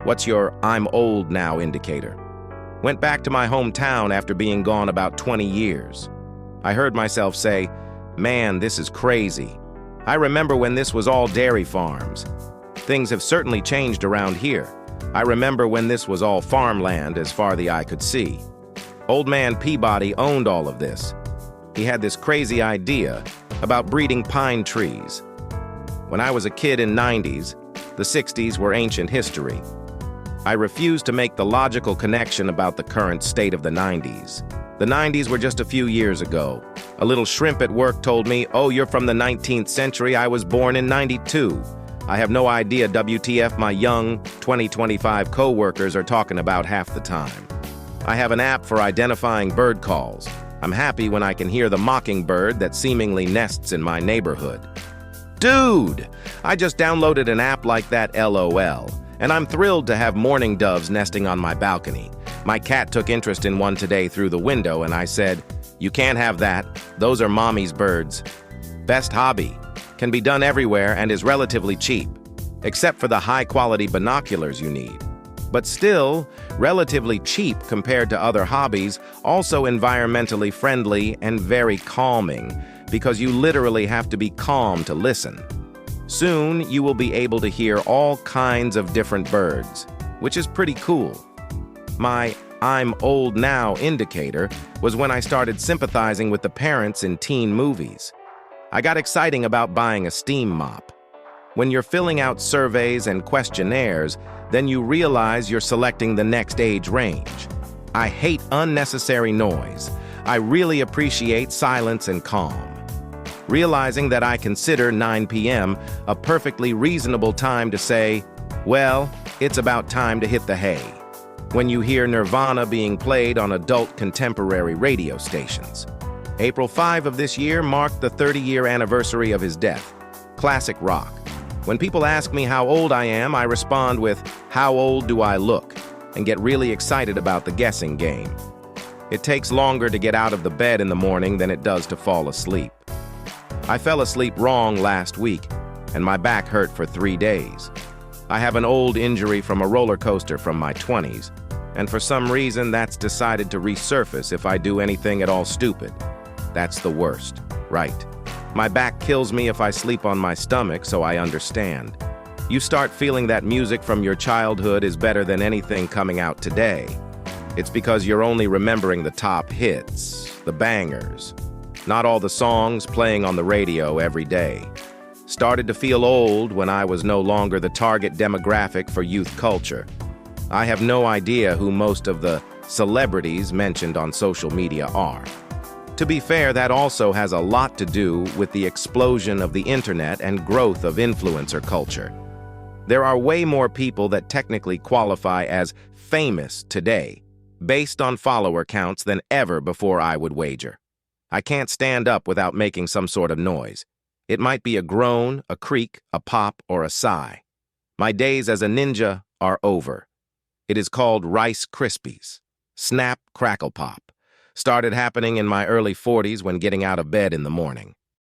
What's your "I'm old now" indicator? Went back to my hometown after being gone about 20 years. I heard myself say, "Man, this is crazy. I remember when this was all dairy farms. Things have certainly changed around here. I remember when this was all farmland as far the eye could see. Old man Peabody owned all of this. He had this crazy idea about breeding pine trees. When I was a kid in '90s, the '60s were ancient history. I refused to make the logical connection about the current state of the '90s. The '90s were just a few years ago. A little shrimp at work told me, "Oh, you're from the 19th century. I was born in '92. I have no idea WTF my young 2025 co-workers are talking about half the time. I have an app for identifying bird calls. I'm happy when I can hear the mockingbird that seemingly nests in my neighborhood." Dude, I just downloaded an app like that, LOL, and I'm thrilled to have mourning doves nesting on my balcony. My cat took interest in one today through the window, and I said, "You can't have that. Those are mommy's birds." Best hobby. Can be done everywhere and is relatively cheap, except for the high-quality binoculars you need. But still, relatively cheap compared to other hobbies, also environmentally friendly and very calming, because you literally have to be calm to listen. Soon, you will be able to hear all kinds of different birds, which is pretty cool. My "I'm old now" indicator was when I started sympathizing with the parents in teen movies. I got exciting about buying a steam mop. When you're filling out surveys and questionnaires, then you realize you're selecting the next age range. I hate unnecessary noise. I really appreciate silence and calm. Realizing that I consider 9 p.m. a perfectly reasonable time to say, well, it's about time to hit the hay. When you hear Nirvana being played on adult contemporary radio stations. April 5 of this year marked the 30-year anniversary of his death. Classic rock. When people ask me how old I am, I respond with, "How old do I look?" and get really excited about the guessing game. It takes longer to get out of the bed in the morning than it does to fall asleep. I fell asleep wrong last week, and my back hurt for 3 days. I have an old injury from a roller coaster from my 20s, and for some reason that's decided to resurface if I do anything at all stupid. That's the worst, right? My back kills me if I sleep on my stomach, so I understand. You start feeling that music from your childhood is better than anything coming out today. It's because you're only remembering the top hits, the bangers, not all the songs playing on the radio every day. Started to feel old when I was no longer the target demographic for youth culture. I have no idea who most of the celebrities mentioned on social media are. To be fair, that also has a lot to do with the explosion of the internet and growth of influencer culture. There are way more people that technically qualify as famous today, based on follower counts, than ever before, I would wager. I can't stand up without making some sort of noise. It might be a groan, a creak, a pop, or a sigh. My days as a ninja are over. It is called Rice Krispies. Snap, crackle, pop. Started happening in my early 40s when getting out of bed in the morning.